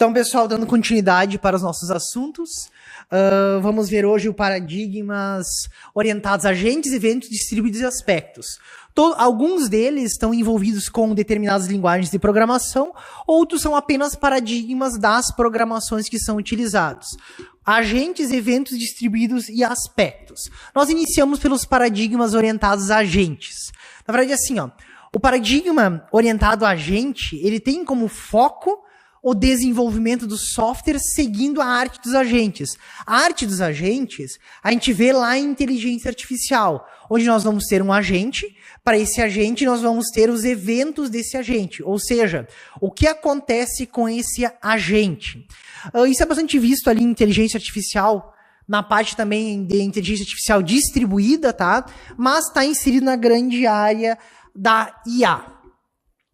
Então, pessoal, dando continuidade para os nossos assuntos, vamos ver hoje o paradigmas orientados a agentes, eventos, distribuídos e aspectos. Alguns deles estão envolvidos com determinadas linguagens de programação, outros são apenas paradigmas das programações que são utilizados. Agentes, eventos, distribuídos e aspectos. Nós iniciamos pelos paradigmas orientados a agentes. Na verdade, assim, ó, o paradigma orientado a agente, ele tem como foco o desenvolvimento do software seguindo a arte dos agentes. A arte dos agentes, a gente vê lá em inteligência artificial, onde nós vamos ter um agente, para esse agente nós vamos ter os eventos desse agente, ou seja, o que acontece com esse agente. Isso é bastante visto ali em inteligência artificial, na parte também de inteligência artificial distribuída, tá? Mas está inserido na grande área da IA.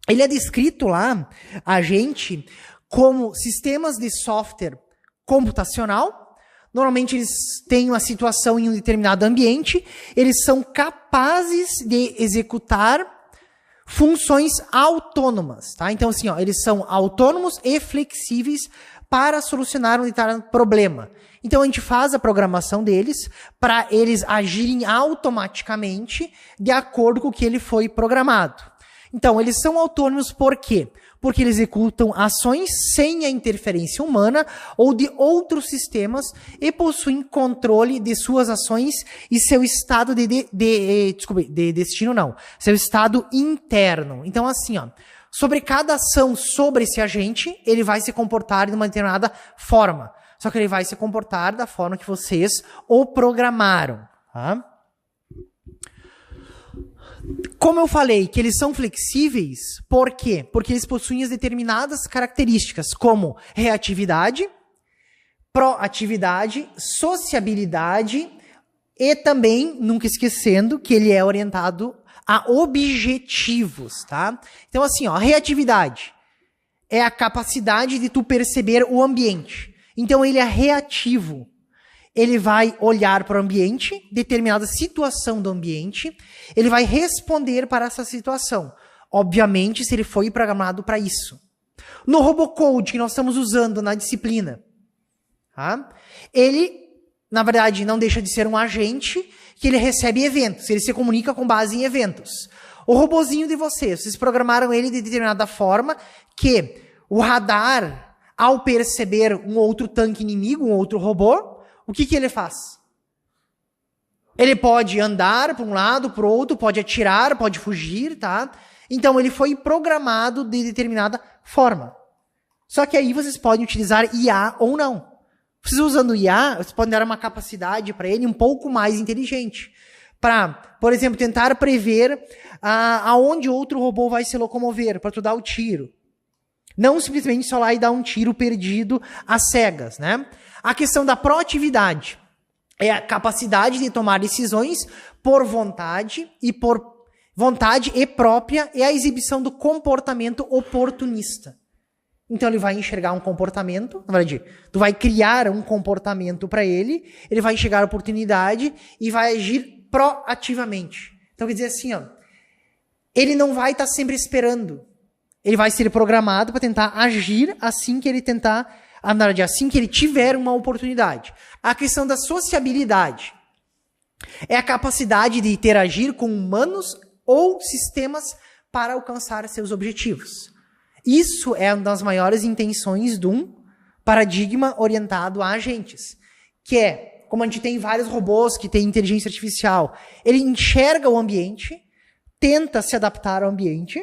Ele é descrito lá, agente, como sistemas de software computacional. Normalmente eles têm uma situação em um determinado ambiente, eles são capazes de executar funções autônomas, tá? Então, assim, ó, eles são autônomos e flexíveis para solucionar um determinado problema. Então, a gente faz a programação deles para eles agirem automaticamente de acordo com o que ele foi programado. Então, eles são autônomos por quê? Porque eles executam ações sem a interferência humana ou de outros sistemas e possuem controle de suas ações e seu estado de destino não, seu estado interno. Então, assim, ó, sobre cada ação sobre esse agente, ele vai se comportar de uma determinada forma. Só que ele vai se comportar da forma que vocês o programaram, tá? Como eu falei que eles são flexíveis, por quê? Porque eles possuem as determinadas características, como reatividade, proatividade, sociabilidade e também, nunca esquecendo, que ele é orientado a objetivos, tá? Então, assim, ó, reatividade é a capacidade de tu perceber o ambiente. Então, ele é reativo. Ele vai olhar para o ambiente, determinada situação do ambiente, ele vai responder para essa situação. Obviamente, se ele foi programado para isso. No Robocode, que nós estamos usando na disciplina, tá? Ele, na verdade, não deixa de ser um agente que ele recebe eventos, ele se comunica com base em eventos. O robozinho de vocês programaram ele de determinada forma que o radar, ao perceber um outro tanque inimigo, um outro robô, o que ele faz? Ele pode andar para um lado, para o outro, pode atirar, pode fugir, tá? Então, ele foi programado de determinada forma. Só que aí vocês podem utilizar IA ou não. Vocês usando IA, vocês podem dar uma capacidade para ele um pouco mais inteligente. Para, por exemplo, tentar prever aonde outro robô vai se locomover, para tu dar o tiro. Não simplesmente só lá e dar um tiro perdido às cegas, né? A questão da proatividade é a capacidade de tomar decisões por vontade e própria é a exibição do comportamento oportunista. Então ele vai enxergar um comportamento, na verdade, tu vai criar um comportamento para ele, ele vai enxergar a oportunidade e vai agir proativamente. Então quer dizer assim, ó, ele não vai estar sempre esperando. Ele vai ser programado para tentar agir assim que ele tentar, na verdade, assim que ele tiver uma oportunidade. A questão da sociabilidade é a capacidade de interagir com humanos ou sistemas para alcançar seus objetivos. Isso é uma das maiores intenções de um paradigma orientado a agentes, que é, como a gente tem vários robôs que têm inteligência artificial, ele enxerga o ambiente, tenta se adaptar ao ambiente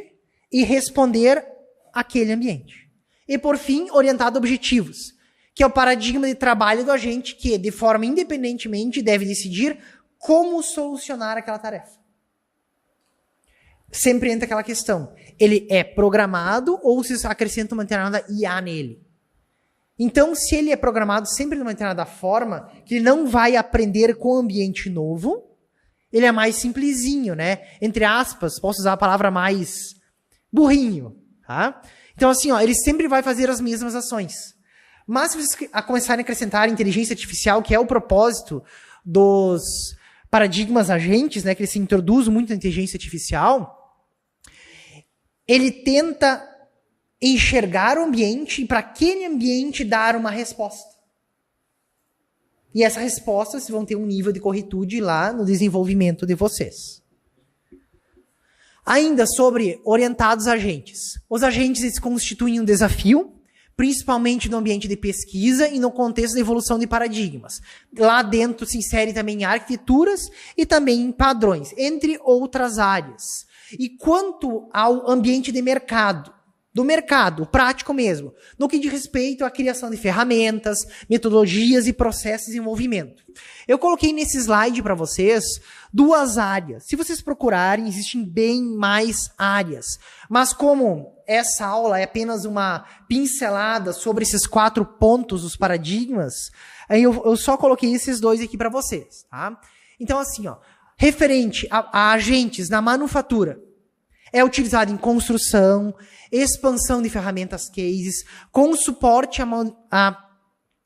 e responder àquele ambiente. E, por fim, orientado a objetivos, que é o paradigma de trabalho do agente que, de forma independentemente, deve decidir como solucionar aquela tarefa. Sempre entra aquela questão. Ele é programado ou se acrescenta uma determinada IA nele? Então, se ele é programado sempre de uma determinada forma, que ele não vai aprender com o ambiente novo, ele é mais simplesinho, né? Entre aspas, posso usar a palavra mais burrinho, tá? Então, assim, ó, ele sempre vai fazer as mesmas ações. Mas se vocês começarem a acrescentar inteligência artificial, que é o propósito dos paradigmas agentes, né, que ele se introduz muito na inteligência artificial, ele tenta enxergar o ambiente e para aquele ambiente dar uma resposta. E essa resposta vocês vão ter um nível de corretude lá no desenvolvimento de vocês. Ainda sobre orientados agentes. Os agentes eles constituem um desafio, principalmente no ambiente de pesquisa e no contexto da evolução de paradigmas. Lá dentro se insere também arquiteturas e também padrões, entre outras áreas. E quanto ao ambiente de mercado, do mercado, prático mesmo, no que diz respeito à criação de ferramentas, metodologias e processos de desenvolvimento. Eu coloquei nesse slide para vocês 2 áreas. Se vocês procurarem, existem bem mais áreas. Mas como essa aula é apenas uma pincelada sobre esses 4 pontos dos paradigmas, aí eu só coloquei esses 2 aqui para vocês. Tá? Então, assim, ó, referente a agentes na manufatura, é utilizado em construção, expansão de ferramentas cases, com suporte à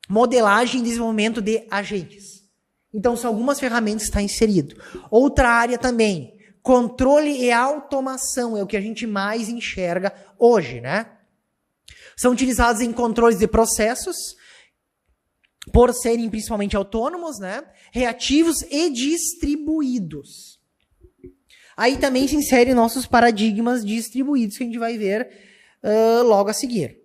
modelagem e desenvolvimento de agentes. Então, são algumas ferramentas que está inserido. Outra área também, controle e automação, é o que a gente mais enxerga hoje, né? São utilizados em controles de processos, por serem principalmente autônomos, né? Reativos e distribuídos. Aí também se inserem nossos paradigmas distribuídos, que a gente vai ver logo a seguir.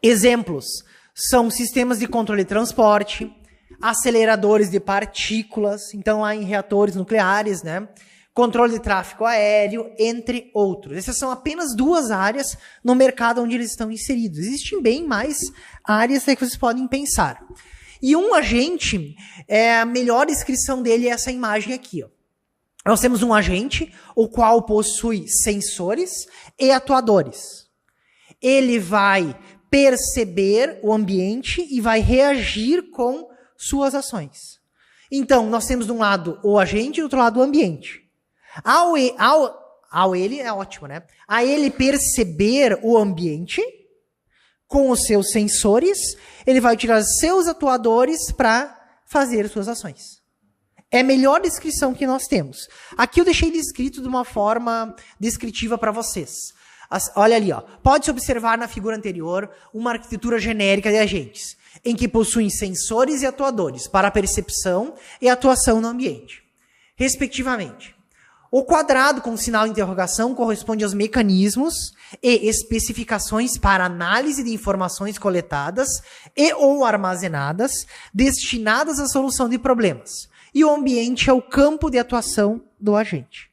Exemplos são sistemas de controle de transporte, aceleradores de partículas, então há em reatores nucleares, né? Controle de tráfego aéreo, entre outros. Essas são apenas 2 áreas no mercado onde eles estão inseridos. Existem bem mais áreas que vocês podem pensar. E um agente, a melhor descrição dele é essa imagem aqui, ó. Nós temos um agente, o qual possui sensores e atuadores. Ele vai perceber o ambiente e vai reagir com suas ações. Então, nós temos de um lado o agente e do outro lado o ambiente. Ao ele, é ótimo, né? A ele perceber o ambiente com os seus sensores, ele vai utilizar seus atuadores para fazer suas ações. É a melhor descrição que nós temos. Aqui eu deixei descrito de uma forma descritiva para vocês. Olha ali, ó. Pode-se observar na figura anterior uma arquitetura genérica de agentes, em que possuem sensores e atuadores para percepção e atuação no ambiente, respectivamente. O quadrado com sinal de interrogação corresponde aos mecanismos e especificações para análise de informações coletadas e ou armazenadas destinadas à solução de problemas. E o ambiente é o campo de atuação do agente.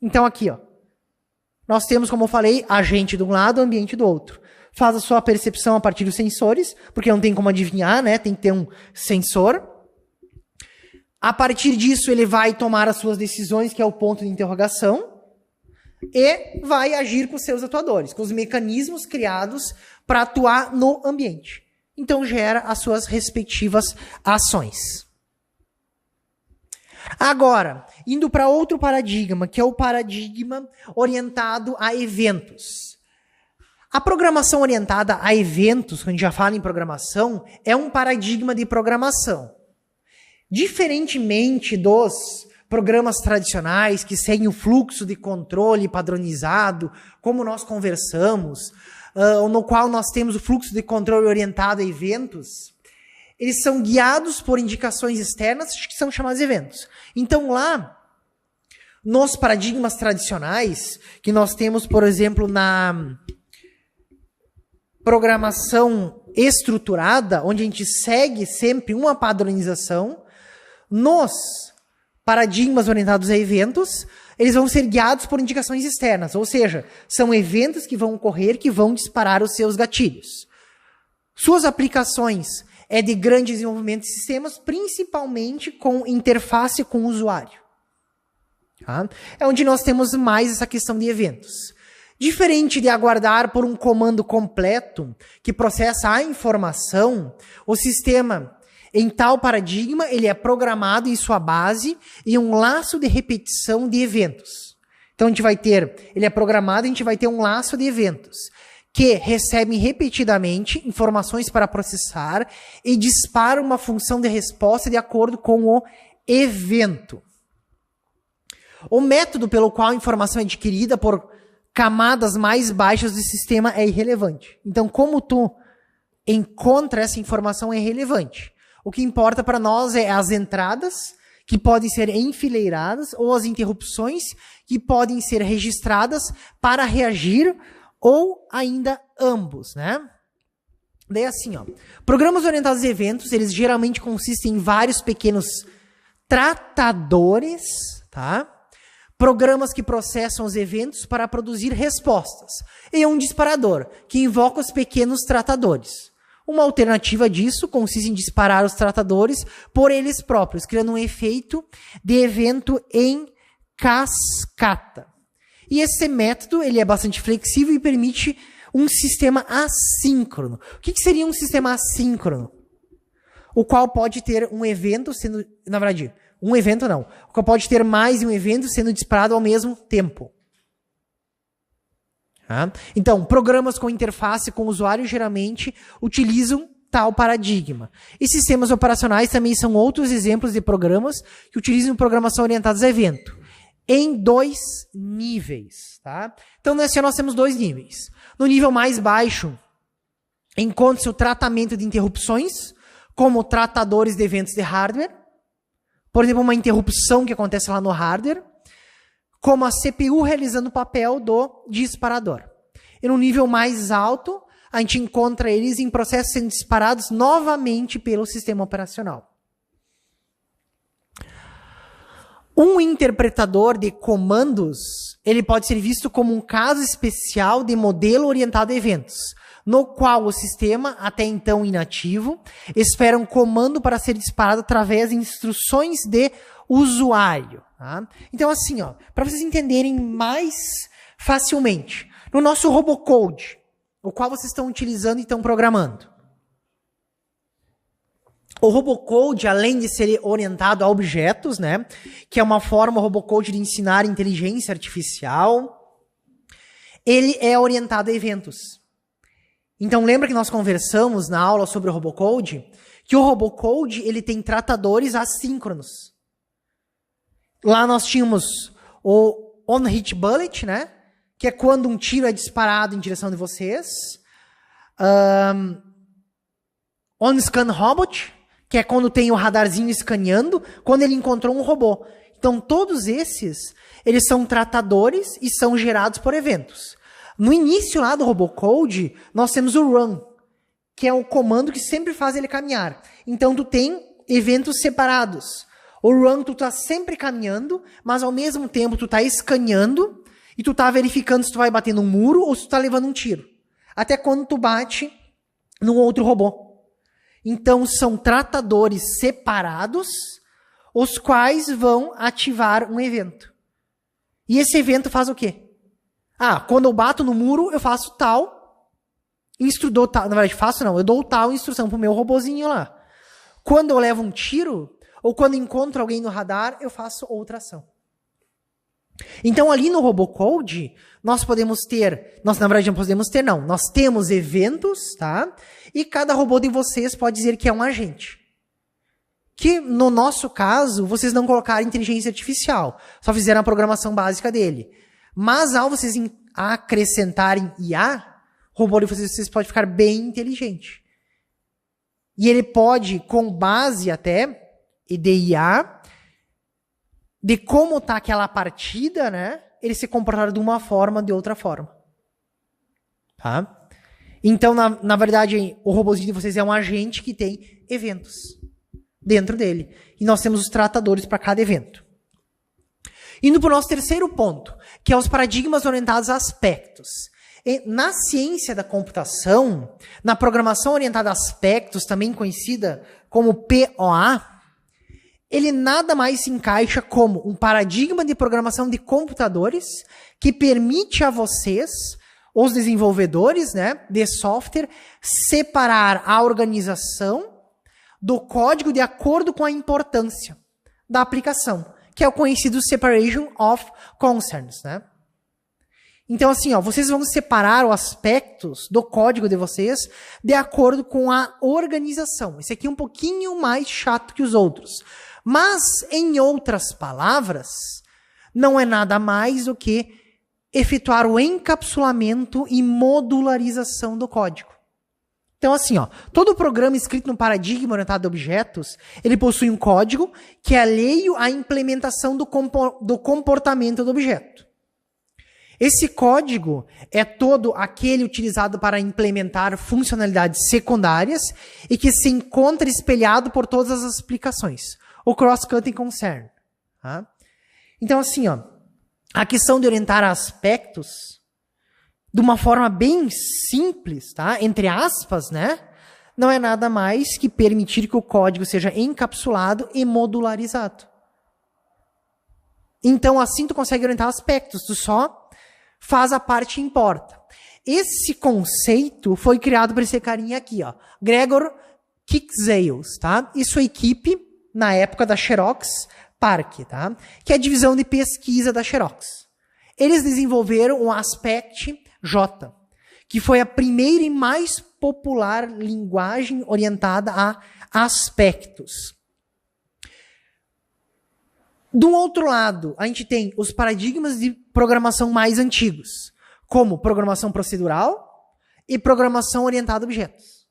Então aqui, ó, nós temos, como eu falei, agente de um lado, ambiente do outro. Faz a sua percepção a partir dos sensores, porque não tem como adivinhar, né? Tem que ter um sensor. A partir disso, ele vai tomar as suas decisões, que é o ponto de interrogação, e vai agir com os seus atuadores, com os mecanismos criados para atuar no ambiente. Então, gera as suas respectivas ações. Agora, indo para outro paradigma, que é o paradigma orientado a eventos. A programação orientada a eventos, quando a gente já fala em programação, é um paradigma de programação. Diferentemente dos programas tradicionais que seguem o fluxo de controle padronizado, como nós conversamos, no qual nós temos o fluxo de controle orientado a eventos, eles são guiados por indicações externas que são chamados eventos. Então lá, nos paradigmas tradicionais, que nós temos, por exemplo, na programação estruturada, onde a gente segue sempre uma padronização, nos paradigmas orientados a eventos, eles vão ser guiados por indicações externas, ou seja, são eventos que vão ocorrer, que vão disparar os seus gatilhos. Suas aplicações é de grande desenvolvimento de sistemas, principalmente com interface com o usuário. Tá? É onde nós temos mais essa questão de eventos. Diferente de aguardar por um comando completo que processa a informação, o sistema, em tal paradigma, ele é programado em sua base em um laço de repetição de eventos. Então, a gente vai ter, ele é programado, a gente vai ter um laço de eventos que recebem repetidamente informações para processar e disparam uma função de resposta de acordo com o evento. O método pelo qual a informação é adquirida por camadas mais baixas do sistema é irrelevante. Então, como tu encontra essa informação é relevante. O que importa para nós é as entradas, que podem ser enfileiradas, ou as interrupções, que podem ser registradas para reagir, ou ainda ambos, né? Daí assim, ó, programas orientados a eventos, eles geralmente consistem em vários pequenos tratadores, tá? Programas que processam os eventos para produzir respostas. E um disparador, que invoca os pequenos tratadores. Uma alternativa disso consiste em disparar os tratadores por eles próprios, criando um efeito de evento em cascata. E esse método ele é bastante flexível e permite um sistema assíncrono. O que seria um sistema assíncrono? O qual pode ter um evento sendo... Na verdade, um evento não. O qual pode ter mais de um evento sendo disparado ao mesmo tempo. Tá? Então, programas com interface com o usuário geralmente utilizam tal paradigma. E sistemas operacionais também são outros exemplos de programas que utilizam programação orientada a evento. Em 2 níveis. Tá? Então, nesse nós temos 2 níveis. No nível mais baixo, encontra-se o tratamento de interrupções, como tratadores de eventos de hardware. Por exemplo, uma interrupção que acontece lá no hardware, como a CPU realizando o papel do disparador. E no nível mais alto, a gente encontra eles em processos sendo disparados novamente pelo sistema operacional. Um interpretador de comandos, ele pode ser visto como um caso especial de modelo orientado a eventos, no qual o sistema, até então inativo, espera um comando para ser disparado através de instruções de usuário. Tá? Então, assim, ó, para vocês entenderem mais facilmente, no nosso Robocode, o qual vocês estão utilizando e estão programando, o Robocode, além de ser orientado a objetos, né, que é uma forma, o Robocode, de ensinar inteligência artificial, ele é orientado a eventos. Então, lembra que nós conversamos na aula sobre o Robocode? Que o Robocode, ele tem tratadores assíncronos. Lá nós tínhamos o on-hit bullet, né, que é quando um tiro é disparado em direção de vocês. On-scan robot, que é quando tem o radarzinho escaneando, quando ele encontrou um robô. Então, todos esses, eles são tratadores e são gerados por eventos. No início lá do Robocode, nós temos o run, que é o comando que sempre faz ele caminhar. Então, tu tem eventos separados. O run, tu tá sempre caminhando, mas ao mesmo tempo tu tá escaneando e tu tá verificando se tu vai bater num muro ou se tu tá levando um tiro. Até quando tu bate num outro robô. Então, são tratadores separados, os quais vão ativar um evento. E esse evento faz o quê? Quando eu bato no muro, eu faço tal, na verdade, eu dou tal instrução pro meu robozinho lá. Quando eu levo um tiro, ou quando encontro alguém no radar, eu faço outra ação. Então, ali no Robocode, nós temos eventos, tá? E cada robô de vocês pode dizer que é um agente. Que, no nosso caso, vocês não colocaram inteligência artificial, só fizeram a programação básica dele. Mas, ao vocês acrescentarem IA, o robô de vocês pode ficar bem inteligente. E ele pode, com base até de IA, de como está aquela partida, né? Ele se comportar de uma forma, de outra forma. Tá? Então, na verdade, o robôzinho de vocês é um agente que tem eventos dentro dele. E nós temos os tratadores para cada evento. Indo para o nosso terceiro ponto, que é os paradigmas orientados a aspectos. E na ciência da computação, na programação orientada a aspectos, também conhecida como POA, ele nada mais se encaixa como um paradigma de programação de computadores que permite a vocês, os desenvolvedores, né, de software, separar a organização do código de acordo com a importância da aplicação, que é o conhecido Separation of Concerns, né? Então, assim, vocês vão separar os aspectos do código de vocês de acordo com a organização. Esse aqui é um pouquinho mais chato que os outros. Mas, em outras palavras, não é nada mais do que efetuar o encapsulamento e modularização do código. Então, assim, ó, todo programa escrito no paradigma orientado a objetos, ele possui um código que é alheio à implementação do comportamento do objeto. Esse código é todo aquele utilizado para implementar funcionalidades secundárias e que se encontra espelhado por todas as aplicações. O cross-cutting concern. Tá? Então, assim, ó, a questão de orientar aspectos de uma forma bem simples, tá? Entre aspas, né? Não é nada mais que permitir que o código seja encapsulado e modularizado. Então, assim tu consegue orientar aspectos, tu só faz a parte que importa. Esse conceito foi criado por esse carinha aqui, ó, Gregor Kiczales, tá? E sua equipe, na época da Xerox PARC, tá? Que é a divisão de pesquisa da Xerox. Eles desenvolveram o Aspect J, que foi a primeira e mais popular linguagem orientada a aspectos. Do outro lado, a gente tem os paradigmas de programação mais antigos, como programação procedural e programação orientada a objetos,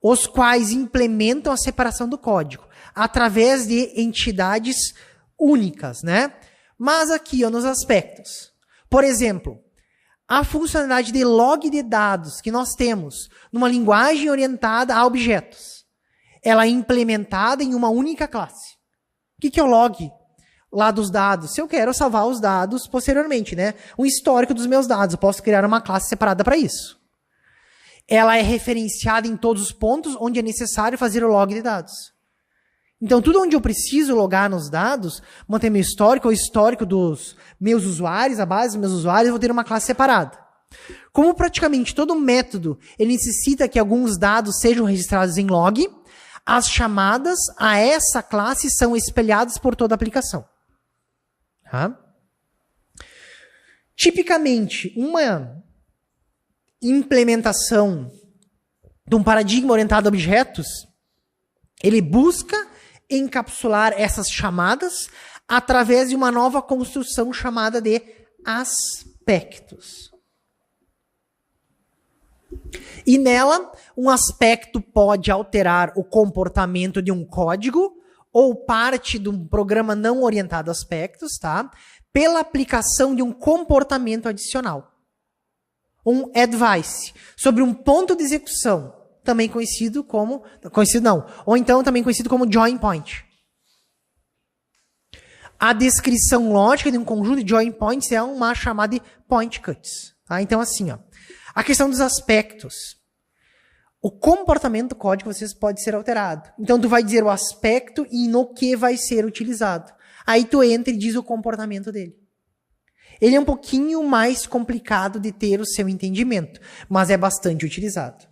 os quais implementam a separação do código através de entidades únicas, né? Mas aqui, ó, nos aspectos. Por exemplo, a funcionalidade de log de dados que nós temos numa linguagem orientada a objetos, ela é implementada em uma única classe. O que é o log lá dos dados? Se eu quero salvar os dados posteriormente, né? Um histórico dos meus dados, eu posso criar uma classe separada para isso. Ela é referenciada em todos os pontos onde é necessário fazer o log de dados. Então, tudo onde eu preciso logar nos dados, manter meu histórico, o histórico dos meus usuários, a base dos meus usuários, eu vou ter uma classe separada. Como praticamente todo método ele necessita que alguns dados sejam registrados em log, as chamadas a essa classe são espelhadas por toda a aplicação. Tá? Tipicamente, uma implementação de um paradigma orientado a objetos, ele busca encapsular essas chamadas através de uma nova construção chamada de aspectos. E nela, um aspecto pode alterar o comportamento de um código ou parte de um programa não orientado a aspectos, tá? Pela aplicação de um comportamento adicional. Um advice, sobre um ponto de execução, também conhecido como... ou então também conhecido como join point. A descrição lógica de um conjunto de join points é uma chamada de point cuts. Tá? Então, assim, ó, a questão dos aspectos. O comportamento do código pode ser alterado. Então, tu vai dizer o aspecto e no que vai ser utilizado. Aí tu entra e diz o comportamento dele. Ele é um pouquinho mais complicado de ter o seu entendimento, mas é bastante utilizado.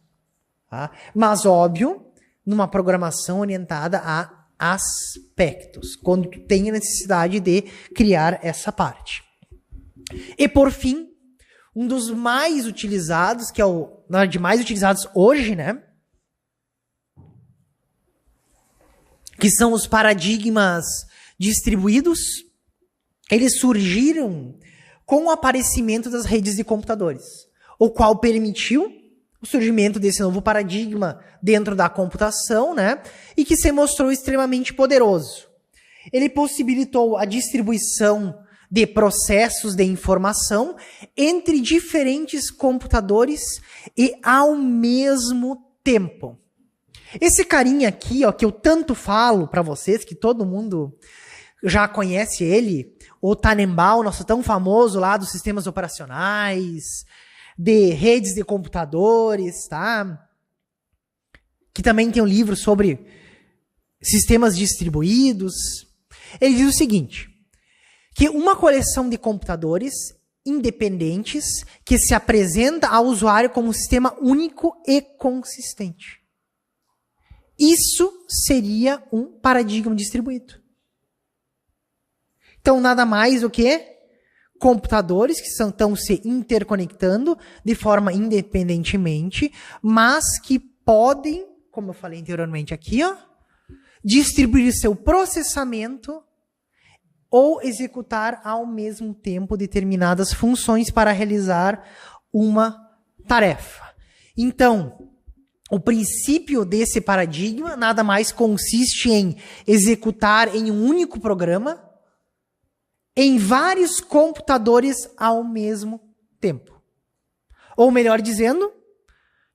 Tá? Mas, óbvio, numa programação orientada a aspectos, quando tu tem a necessidade de criar essa parte. E, por fim, um dos mais utilizados, que é o, na verdade, mais utilizados hoje, né? Que são os paradigmas distribuídos. Eles surgiram com o aparecimento das redes de computadores, o qual permitiu o surgimento desse novo paradigma dentro da computação, né? E que se mostrou extremamente poderoso. Ele possibilitou a distribuição de processos de informação entre diferentes computadores e ao mesmo tempo. Esse carinha aqui, ó, que eu tanto falo para vocês, que todo mundo já conhece ele, o Tannenbaum, nosso tão famoso lá dos sistemas operacionais, de redes de computadores, tá? Que também tem um livro sobre sistemas distribuídos. Ele diz o seguinte, que uma coleção de computadores independentes que se apresenta ao usuário como um sistema único e consistente. Isso seria um paradigma distribuído. Então, nada mais do que computadores que estão se interconectando de forma independentemente, mas que podem, como eu falei anteriormente aqui, ó, distribuir seu processamento ou executar ao mesmo tempo determinadas funções para realizar uma tarefa. Então, o princípio desse paradigma nada mais consiste em executar em um único programa em vários computadores ao mesmo tempo. Ou melhor dizendo,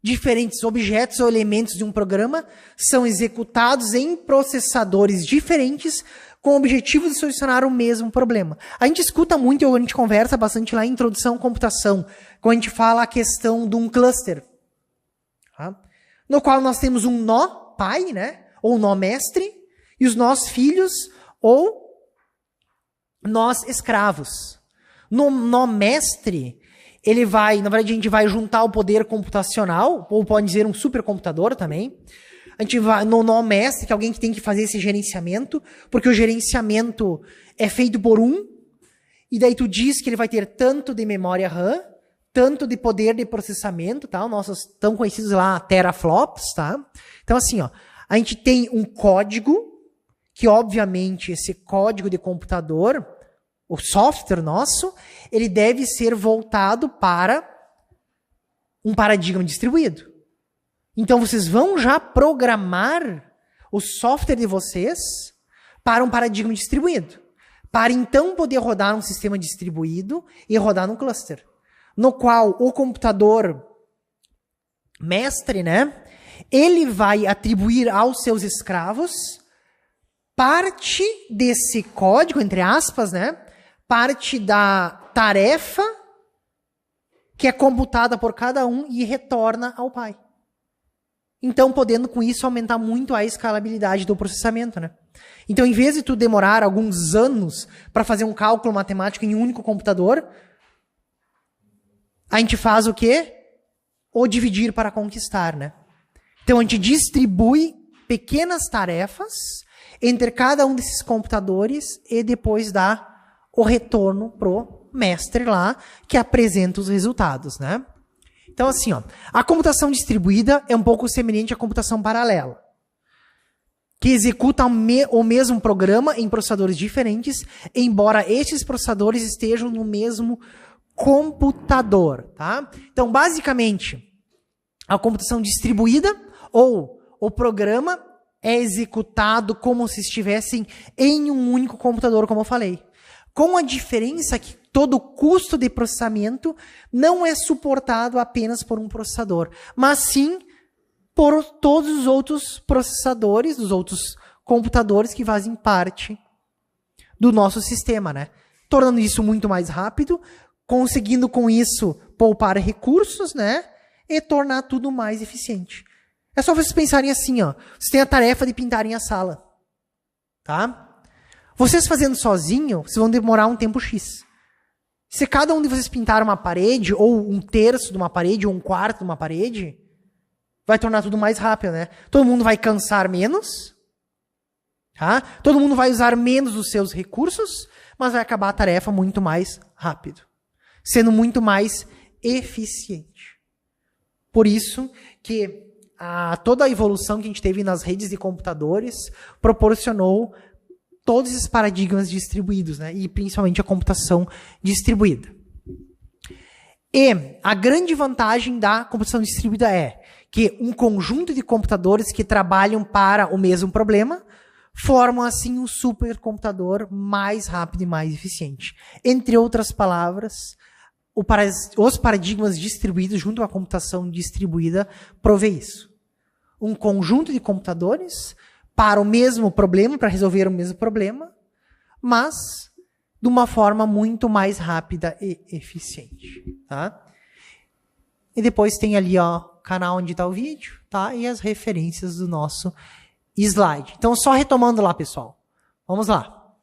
diferentes objetos ou elementos de um programa são executados em processadores diferentes com o objetivo de solucionar o mesmo problema. A gente escuta muito e a gente conversa bastante lá em Introdução à Computação, quando a gente fala a questão de um cluster, tá? No qual nós temos um nó pai, né? Ou nó mestre, e os nós filhos, ou nós escravos. No nó mestre, ele vai, na verdade, a gente vai juntar o poder computacional, ou pode dizer um supercomputador também. A gente vai no nó mestre, que é alguém que tem que fazer esse gerenciamento, porque o gerenciamento é feito por um, e daí tu diz que ele vai ter tanto de memória RAM, tanto de poder de processamento, tá? Os nossos tão conhecidos lá, teraflops, tá? Então, assim, ó, a gente tem um código, que obviamente esse código de computador, o software nosso, ele deve ser voltado para um paradigma distribuído. Então, vocês vão já programar o software de vocês para um paradigma distribuído. Para então poder rodar um sistema distribuído e rodar num cluster. No qual o computador mestre, né, ele vai atribuir aos seus escravos parte desse código, entre aspas, né, parte da tarefa que é computada por cada um e retorna ao pai. Então, podendo com isso aumentar muito a escalabilidade do processamento, né? Então, em vez de tu demorar alguns anos para fazer um cálculo matemático em um único computador, a gente faz o quê? O dividir para conquistar, né? Então, a gente distribui pequenas tarefas entre cada um desses computadores e depois dá o retorno pro mestre lá, que apresenta os resultados, né? Então, assim, ó, a computação distribuída é um pouco semelhante à computação paralela, que executa o mesmo programa em processadores diferentes, embora esses processadores estejam no mesmo computador, tá? Então, basicamente, a computação distribuída ou o programa é executado como se estivessem em um único computador, como eu falei. Com a diferença que todo o custo de processamento não é suportado apenas por um processador, mas sim por todos os outros processadores, dos outros computadores que fazem parte do nosso sistema, né? Tornando isso muito mais rápido, conseguindo com isso poupar recursos, né? E tornar tudo mais eficiente. É só vocês pensarem assim, ó. Vocês têm a tarefa de pintarem a sala, tá? Vocês fazendo sozinho, vocês vão demorar um tempo X. Se cada um de vocês pintar uma parede, ou um terço de uma parede, ou um quarto de uma parede, vai tornar tudo mais rápido, né? Todo mundo vai cansar menos, tá? Todo mundo vai usar menos os seus recursos, mas vai acabar a tarefa muito mais rápido, sendo muito mais eficiente. Por isso que toda a evolução que a gente teve nas redes de computadores proporcionou todos esses paradigmas distribuídos, né? E principalmente a computação distribuída. E a grande vantagem da computação distribuída é que um conjunto de computadores que trabalham para o mesmo problema formam assim um supercomputador mais rápido e mais eficiente. Entre outras palavras, os paradigmas distribuídos junto à computação distribuída provê isso. Um conjunto de computadores para o mesmo problema, para resolver o mesmo problema, mas de uma forma muito mais rápida e eficiente, tá? E depois tem ali, ó, o canal onde está o vídeo, tá? E as referências do nosso slide. Então, só retomando lá, pessoal. Vamos lá.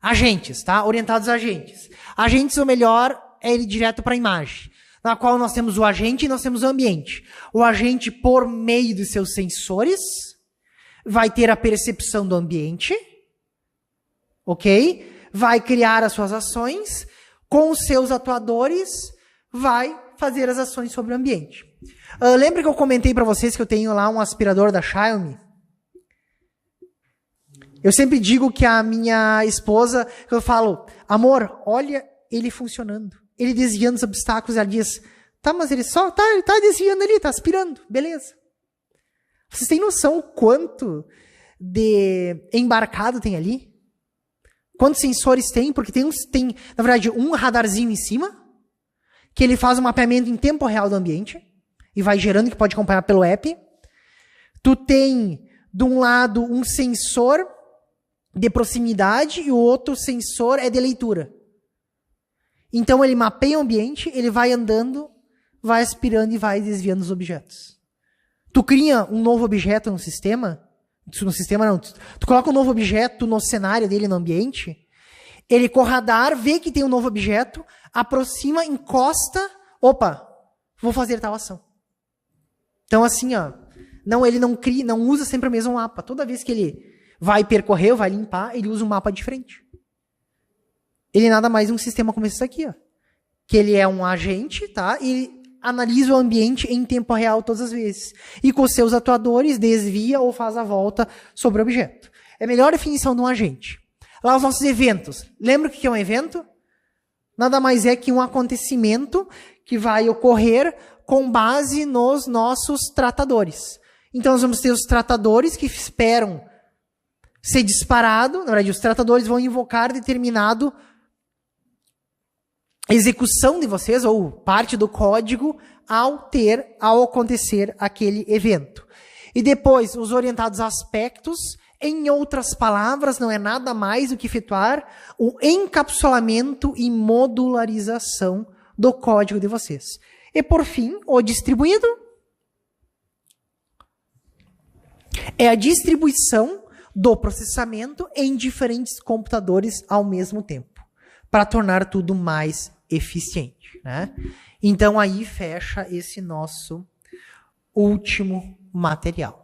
Agentes, tá? Orientados a agentes. Agentes, o melhor é ele direto para a imagem, na qual nós temos o agente e nós temos o ambiente. O agente, por meio dos seus sensores, vai ter a percepção do ambiente, ok? Vai criar as suas ações, com os seus atuadores, vai fazer as ações sobre o ambiente. Lembra que eu comentei para vocês que eu tenho lá um aspirador da Xiaomi? Eu sempre digo que a minha esposa, eu falo, amor, olha ele funcionando. Ele desviando os obstáculos, ela diz, tá, mas ele tá desviando ali, tá aspirando, beleza. Vocês têm noção o quanto de embarcado tem ali? Quantos sensores tem? Porque tem, na verdade, um radarzinho em cima, que ele faz um mapeamento em tempo real do ambiente, e vai gerando, que pode acompanhar pelo app. Tu tem, de um lado, um sensor de proximidade, e o outro sensor é de leitura. Então ele mapeia o ambiente, ele vai andando, vai aspirando e vai desviando os objetos. Tu cria um novo objeto no sistema não, tu coloca um novo objeto no cenário dele, no ambiente, ele com o radar vê que tem um novo objeto, aproxima, encosta, opa, vou fazer tal ação. Então assim, ó, ele não usa sempre o mesmo mapa. Toda vez que ele vai percorrer, vai limpar, ele usa um mapa diferente. Ele é nada mais um sistema como esse aqui, ó. Que ele é um agente, tá? E analisa o ambiente em tempo real todas as vezes. E com seus atuadores desvia ou faz a volta sobre o objeto. É a melhor definição de um agente. Lá os nossos eventos. Lembra o que é um evento? Nada mais é que um acontecimento que vai ocorrer com base nos nossos tratadores. Então nós vamos ter os tratadores que esperam ser disparado. Na verdade, os tratadores vão invocar determinado execução de vocês, ou parte do código, ao acontecer aquele evento. E depois, os orientados a aspectos, em outras palavras, não é nada mais do que efetuar o encapsulamento e modularização do código de vocês. E por fim, o distribuído é a distribuição do processamento em diferentes computadores ao mesmo tempo, para tornar tudo mais eficiente, né? Então aí fecha esse nosso último material.